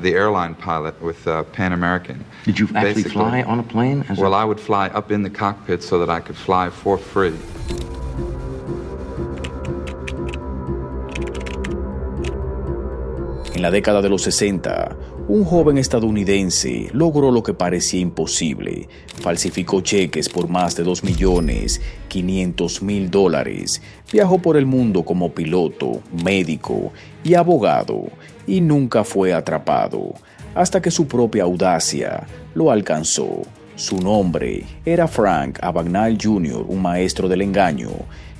the airline pilot with Pan American. Did you actually fly on a plane? Well, I would fly up in the cockpit so that I could fly for free. En la década de los 60, un joven estadounidense logró lo que parecía imposible. Falsificó cheques por más de $2.500.000. Viajó por el mundo como piloto, médico y abogado y nunca fue atrapado, hasta que su propia audacia lo alcanzó. Su nombre era Frank Abagnale Jr., un maestro del engaño,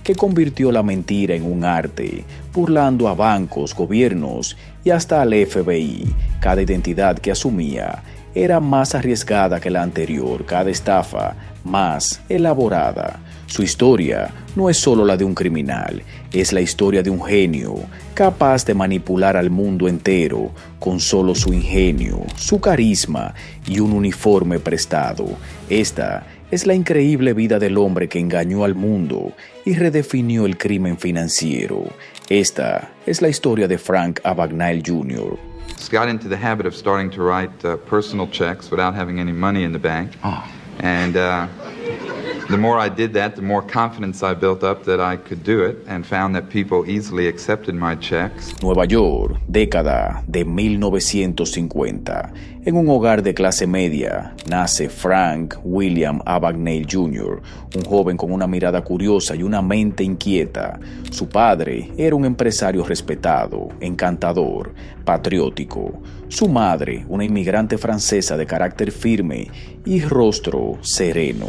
que convirtió la mentira en un arte, burlando a bancos, gobiernos y hasta al FBI. Cada identidad que asumía era más arriesgada que la anterior, cada estafa más elaborada. Su historia no es solo la de un criminal, es la historia de un genio capaz de manipular al mundo entero con solo su ingenio, su carisma y un uniforme prestado. Esta es la increíble vida del hombre que engañó al mundo y redefinió el crimen financiero. Esta es la historia de Frank Abagnale Jr. Got into the habit of starting to write personal checks without having any money in the bank. And the more I did that, the more confidence I built up that I could do it, and found that people easily accepted my checks. Nueva York, década de 1950. En un hogar de clase media, nace Frank William Abagnale Jr., un joven con una mirada curiosa y una mente inquieta. Su padre era un empresario respetado, encantador, patriótico. Su madre, una inmigrante francesa de carácter firme y rostro sereno.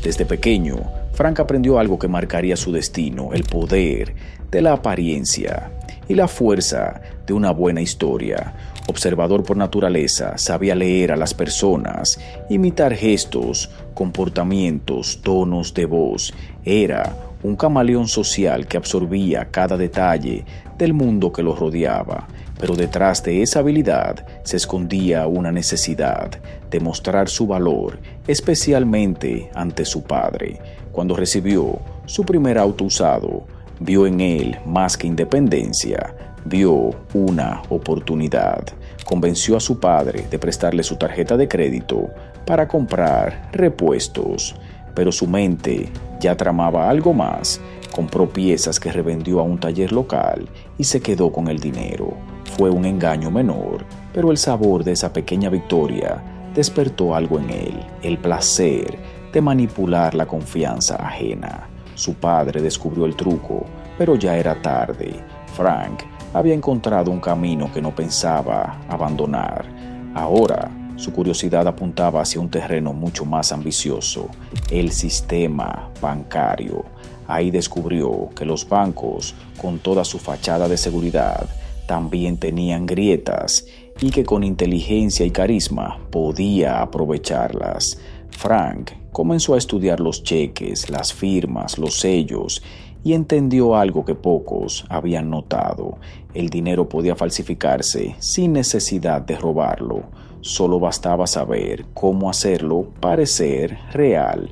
Desde pequeño, Frank aprendió algo que marcaría su destino: el poder de la apariencia y la fuerza de una buena historia. Observador por naturaleza, sabía leer a las personas, imitar gestos, comportamientos, tonos de voz. Era un camaleón social que absorbía cada detalle del mundo que lo rodeaba. Pero detrás de esa habilidad se escondía una necesidad de mostrar su valor, especialmente ante su padre. Cuando recibió su primer auto usado, vio en él más que independencia, vio una oportunidad. Convenció a su padre de prestarle su tarjeta de crédito para comprar repuestos, pero su mente ya tramaba algo más. Compró piezas que revendió a un taller local y se quedó con el dinero. Fue un engaño menor, pero el sabor de esa pequeña victoria despertó algo en él, el placer de manipular la confianza ajena. Su padre descubrió el truco, pero ya era tarde. Frank había encontrado un camino que no pensaba abandonar. Ahora, su curiosidad apuntaba hacia un terreno mucho más ambicioso: el sistema bancario. Ahí descubrió que los bancos, con toda su fachada de seguridad, también tenían grietas y que con inteligencia y carisma podía aprovecharlas. Frank comenzó a estudiar los cheques, las firmas, los sellos y entendió algo que pocos habían notado: el dinero podía falsificarse sin necesidad de robarlo. Solo bastaba saber cómo hacerlo parecer real.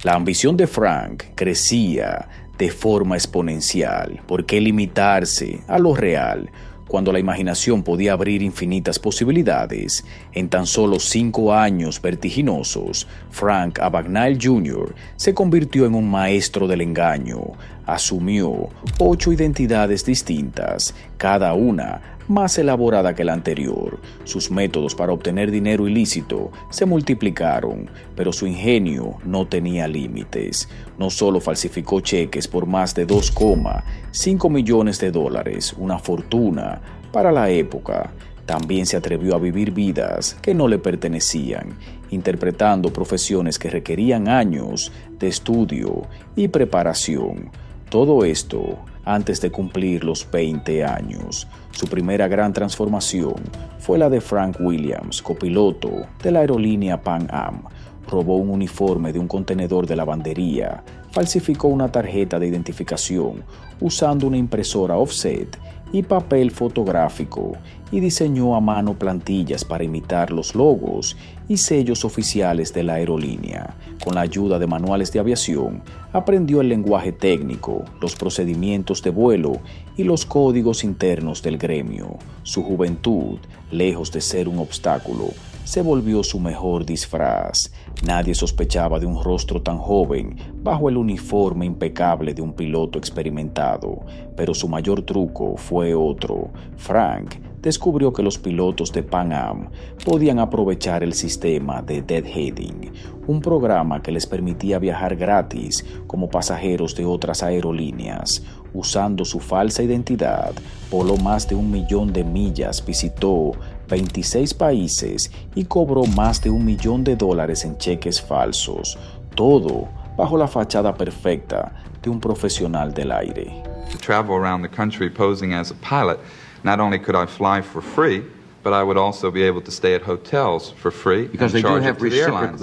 La ambición de Frank crecía de forma exponencial. ¿Por qué limitarse a lo real cuando la imaginación podía abrir infinitas posibilidades? En tan solo 5 años vertiginosos, Frank Abagnale Jr. se convirtió en un maestro del engaño. Asumió 8 identidades distintas, cada una más elaborada que la anterior. Sus métodos para obtener dinero ilícito se multiplicaron, pero su ingenio no tenía límites. No solo falsificó cheques por más de $2,5 millones, una fortuna para la época, también se atrevió a vivir vidas que no le pertenecían, interpretando profesiones que requerían años de estudio y preparación. Todo esto antes de cumplir los 20 años. Su primera gran transformación fue la de Frank Williams, copiloto de la aerolínea Pan Am. Robó un uniforme de un contenedor de lavandería, falsificó una tarjeta de identificación usando una impresora offset y papel fotográfico y diseñó a mano plantillas para imitar los logos y sellos oficiales de la aerolínea. Con la ayuda de manuales de aviación, aprendió el lenguaje técnico, los procedimientos de vuelo y los códigos internos del gremio. Su juventud, lejos de ser un obstáculo, se volvió su mejor disfraz. Nadie sospechaba de un rostro tan joven bajo el uniforme impecable de un piloto experimentado, pero su mayor truco fue otro. Frank descubrió que los pilotos de Pan Am podían aprovechar el sistema de deadheading, un programa que les permitía viajar gratis como pasajeros de otras aerolíneas. Usando su falsa identidad, voló más de 1 millón de millas, visitó 26 países y cobró más de $1 millón en cheques falsos, todo bajo la fachada perfecta de un profesional del aire. To travel around the country posing as a pilot, not only could I fly for free, but I would also be able to stay at hotels for free and charge it to the airlines.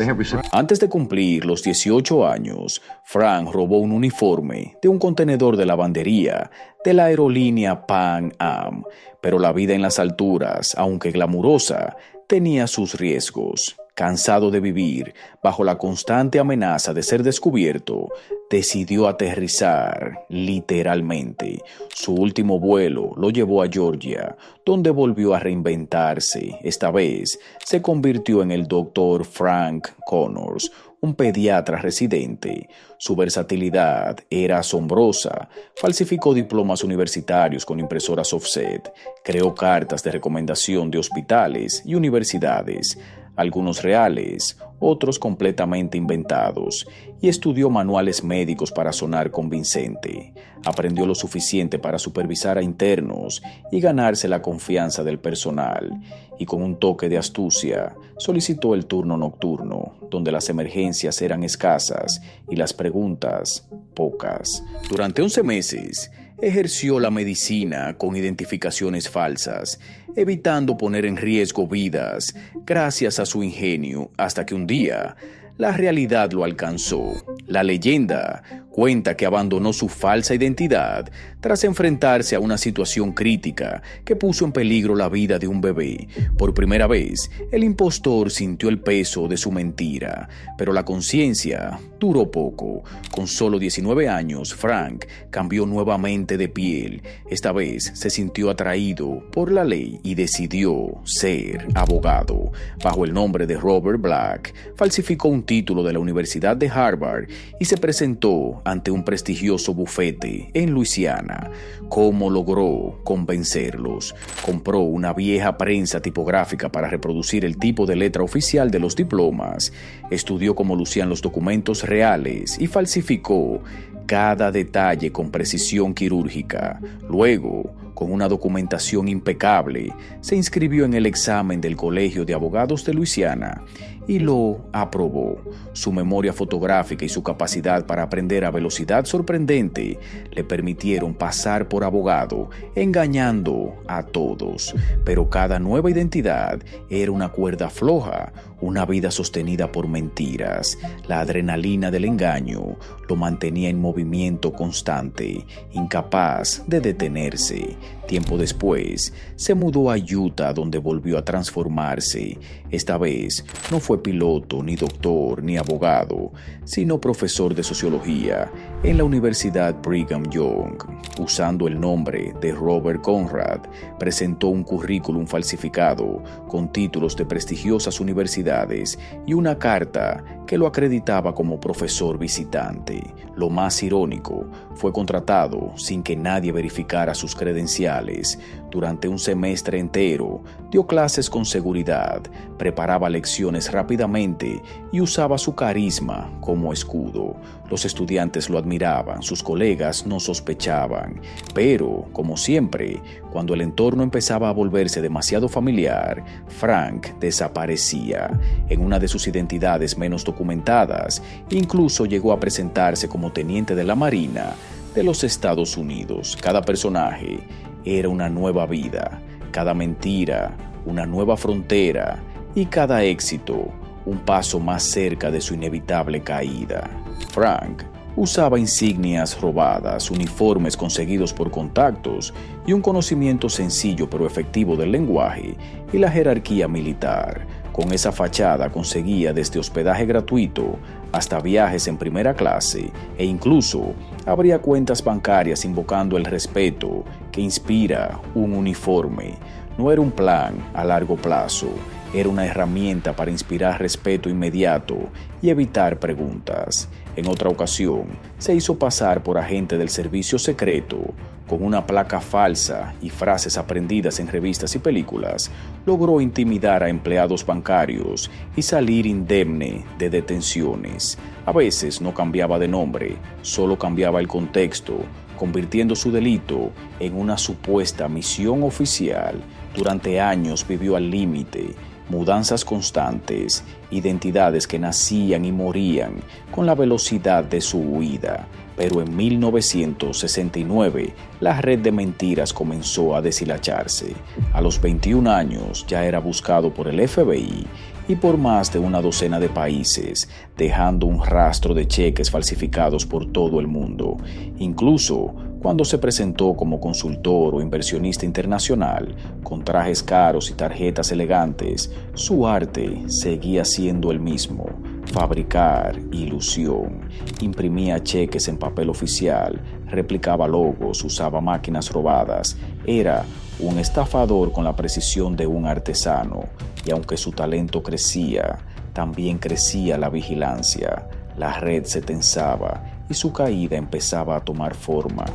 Antes de cumplir los 18 años, Frank robó un uniforme de un contenedor de lavandería de la aerolínea Pan Am, pero la vida en las alturas, aunque glamurosa, tenía sus riesgos. Cansado de vivir bajo la constante amenaza de ser descubierto, decidió aterrizar literalmente. Su último vuelo lo llevó a Georgia, donde volvió a reinventarse. Esta vez se convirtió en el Dr. Frank Connors, un pediatra residente. Su versatilidad era asombrosa. Falsificó diplomas universitarios con impresoras offset, creó cartas de recomendación de hospitales y universidades, algunos reales, otros completamente inventados, y estudió manuales médicos para sonar convincente. Aprendió lo suficiente para supervisar a internos y ganarse la confianza del personal, y con un toque de astucia solicitó el turno nocturno, donde las emergencias eran escasas y las preguntas pocas. Durante 11 meses, ejerció la medicina con identificaciones falsas, evitando poner en riesgo vidas gracias a su ingenio, hasta que un día la realidad lo alcanzó. La leyenda cuenta que abandonó su falsa identidad tras enfrentarse a una situación crítica que puso en peligro la vida de un bebé. Por primera vez, el impostor sintió el peso de su mentira, pero la conciencia duró poco. Con solo 19 años, Frank cambió nuevamente de piel. Esta vez se sintió atraído por la ley y decidió ser abogado. Bajo el nombre de Robert Black, falsificó un título de la Universidad de Harvard y se presentó ante un prestigioso bufete en Luisiana. ¿Cómo logró convencerlos? Compró una vieja prensa tipográfica para reproducir el tipo de letra oficial de los diplomas, estudió cómo lucían los documentos reales y falsificó cada detalle con precisión quirúrgica. Luego, con una documentación impecable, se inscribió en el examen del Colegio de Abogados de Luisiana y lo aprobó. Su memoria fotográfica y su capacidad para aprender a velocidad sorprendente le permitieron pasar por abogado, engañando a todos. Pero cada nueva identidad era una cuerda floja, una vida sostenida por mentiras. La adrenalina del engaño lo mantenía en movimiento constante, incapaz de detenerse. Tiempo después, se mudó a Utah, donde volvió a transformarse. Esta vez no fue piloto, ni doctor, ni abogado, sino profesor de sociología en la Universidad Brigham Young. Usando el nombre de Robert Conrad, presentó un currículum falsificado con títulos de prestigiosas universidades y una carta que lo acreditaba como profesor visitante. Lo más irónico, fue contratado sin que nadie verificara sus credenciales. Durante un semestre entero, dio clases con seguridad, preparaba lecciones rápidamente y usaba su carisma como escudo. Los estudiantes lo admiraban, sus colegas no sospechaban, pero, como siempre, cuando el entorno empezaba a volverse demasiado familiar, Frank desaparecía. En una de sus identidades menos documentadas, incluso llegó a presentarse como teniente de la Marina de los Estados Unidos. Cada personaje era una nueva vida, cada mentira una nueva frontera y cada éxito un paso más cerca de su inevitable caída. Frank Usaba insignias robadas, uniformes conseguidos por contactos y un conocimiento sencillo pero efectivo del lenguaje y la jerarquía militar. Con esa fachada conseguía desde hospedaje gratuito hasta viajes en primera clase e incluso abría cuentas bancarias invocando el respeto que inspira un uniforme. No era un plan a largo plazo, era una herramienta para inspirar respeto inmediato y evitar preguntas. En otra ocasión, se hizo pasar por agente del servicio secreto. Con una placa falsa y frases aprendidas en revistas y películas, logró intimidar a empleados bancarios y salir indemne de detenciones. A veces no cambiaba de nombre, solo cambiaba el contexto, convirtiendo su delito en una supuesta misión oficial. Durante años vivió al límite, mudanzas constantes, identidades que nacían y morían con la velocidad de su huida. Pero en 1969, la red de mentiras comenzó a deshilacharse. A los 21 años ya era buscado por el FBI y por más de una docena de países, dejando un rastro de cheques falsificados por todo el mundo. Incluso cuando se presentó como consultor o inversionista internacional, con trajes caros y tarjetas elegantes, su arte seguía siendo el mismo: fabricar ilusión. Imprimía cheques en papel oficial, replicaba logos, usaba máquinas robadas. Era un estafador con la precisión de un artesano, y aunque su talento crecía, también crecía la vigilancia. La red se tensaba y su caída empezaba a tomar forma.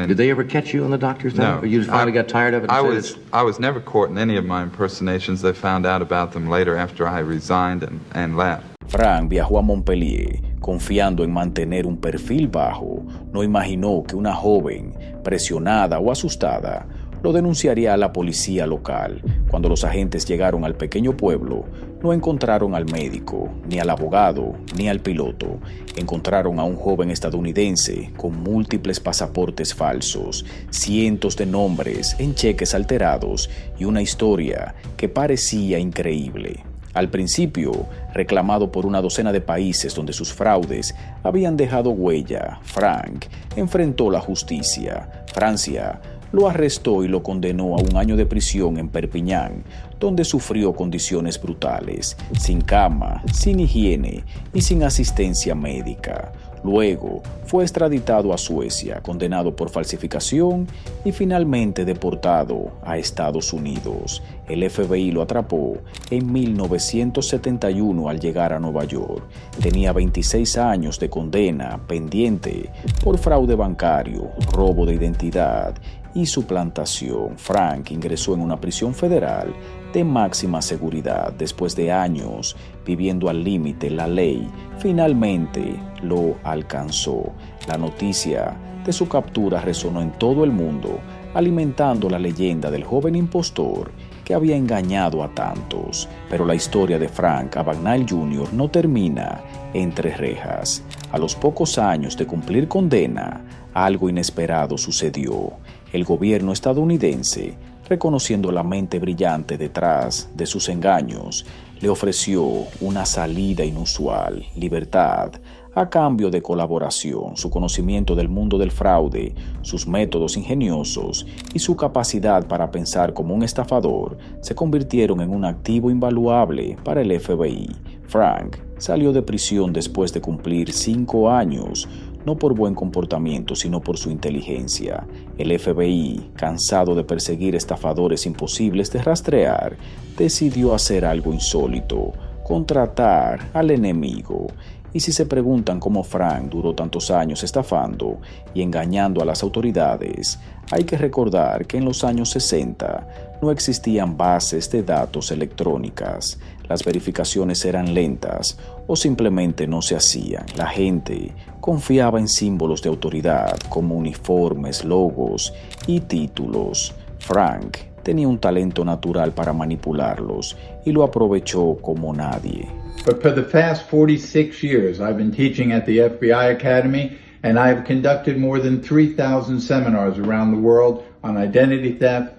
Did they ever catch you on the doctor's No. Or you finally got tired of it? I was never caught in any of my impersonations. They found out about them later after I resigned and left. Frank viajó a Montpellier confiando en mantener un perfil bajo. No imaginó que una joven, presionada o asustada, lo denunciaría a la policía local. Cuando los agentes llegaron al pequeño pueblo, no encontraron al médico, ni al abogado, ni al piloto. Encontraron a un joven estadounidense con múltiples pasaportes falsos, cientos de nombres en cheques alterados y una historia que parecía increíble. Al principio, reclamado por una docena de países donde sus fraudes habían dejado huella, Frank enfrentó la justicia. Francia lo arrestó y lo condenó a 1 año de prisión en Perpiñán, donde sufrió condiciones brutales, sin cama, sin higiene y sin asistencia médica. Luego fue extraditado a Suecia, condenado por falsificación y finalmente deportado a Estados Unidos. El FBI lo atrapó en 1971 al llegar a Nueva York. Tenía 26 años de condena pendiente por fraude bancario, robo de identidad y suplantación. Frank ingresó en una prisión federal de máxima seguridad. Después de años viviendo al límite, la ley finalmente lo alcanzó. La noticia de su captura resonó en todo el mundo, alimentando la leyenda del joven impostor que había engañado a tantos. Pero la historia de Frank Abagnale Jr. no termina entre rejas. A los pocos años de cumplir condena, algo inesperado sucedió. El gobierno estadounidense, reconociendo la mente brillante detrás de sus engaños, le ofreció una salida inusual: libertad, a cambio de colaboración. Su conocimiento del mundo del fraude, sus métodos ingeniosos y su capacidad para pensar como un estafador se convirtieron en un activo invaluable para el FBI. Frank salió de prisión después de cumplir 5 años, no por buen comportamiento, sino por su inteligencia. El FBI, cansado de perseguir estafadores imposibles de rastrear, decidió hacer algo insólito: contratar al enemigo. Y si se preguntan cómo Frank duró tantos años estafando y engañando a las autoridades, hay que recordar que en los años 60 no existían bases de datos electrónicas. Las verificaciones eran lentas o simplemente no se hacían. La gente confiaba en símbolos de autoridad como uniformes, logos y títulos. Frank tenía un talento natural para manipularlos y lo aprovechó como nadie. But for the past 46 years, I've been teaching at the FBI Academy, and I have conducted more than 3,000 seminars around the world on identity theft,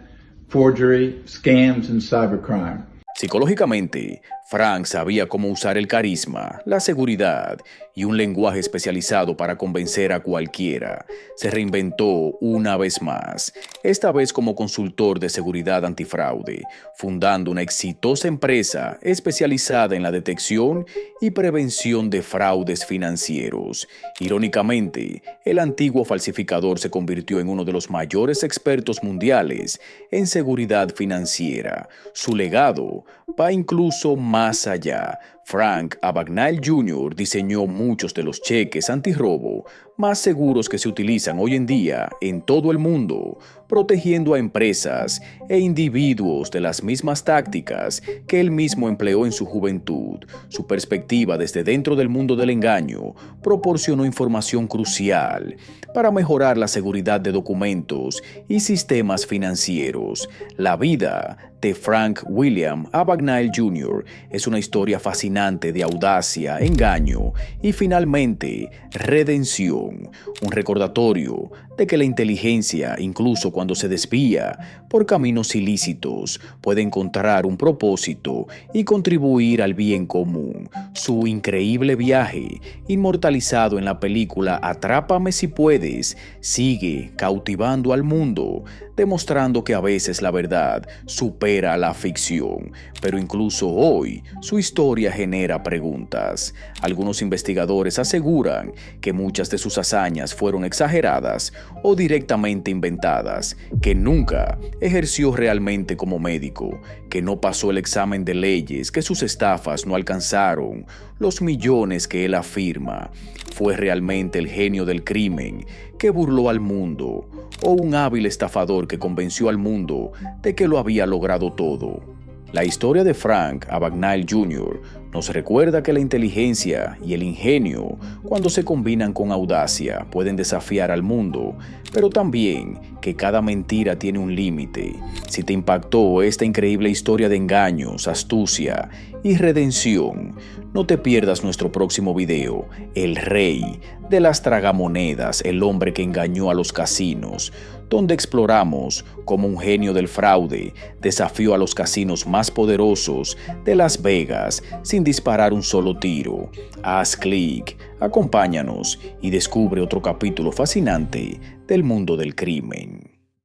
forgery, scams, and cybercrime. Psicológicamente, Frank sabía cómo usar el carisma, la seguridad y un lenguaje especializado para convencer a cualquiera. Se reinventó una vez más, esta vez como consultor de seguridad antifraude, fundando una exitosa empresa especializada en la detección y prevención de fraudes financieros. Irónicamente, el antiguo falsificador se convirtió en uno de los mayores expertos mundiales en seguridad financiera. Su legado va incluso más allá. Frank Abagnale Jr. diseñó muchos de los cheques antirrobo más seguros que se utilizan hoy en día en todo el mundo, protegiendo a empresas e individuos de las mismas tácticas que él mismo empleó en su juventud. Su perspectiva desde dentro del mundo del engaño proporcionó información crucial para mejorar la seguridad de documentos y sistemas financieros. La vida de Frank William Abagnale Jr. es una historia fascinante de audacia, engaño y finalmente redención. Un recordatorio de que la inteligencia, incluso cuando se desvía por caminos ilícitos, puede encontrar un propósito y contribuir al bien común. Su increíble viaje, inmortalizado en la película Atrápame si puedes, sigue cautivando al mundo, demostrando que a veces la verdad supera la ficción. Pero incluso hoy, su historia genera preguntas. Algunos investigadores aseguran que muchas de sus hazañas fueron exageradas o directamente inventadas, que nunca ejerció realmente como médico, que no pasó el examen de leyes, que sus estafas no alcanzaron los millones que él afirma. Fue realmente el genio del crimen que burló al mundo, o un hábil estafador que convenció al mundo de que lo había logrado todo. La historia de Frank Abagnale Jr. nos recuerda que la inteligencia y el ingenio, cuando se combinan con audacia, pueden desafiar al mundo, pero también que cada mentira tiene un límite. Si te impactó esta increíble historia de engaños, astucia y redención, no te pierdas nuestro próximo video, El Rey de las Tragamonedas, el hombre que engañó a los casinos, donde exploramos cómo un genio del fraude desafió a los casinos más poderosos de Las Vegas sin disparar un solo tiro. Haz clic, acompáñanos y descubre otro capítulo fascinante del mundo del crimen.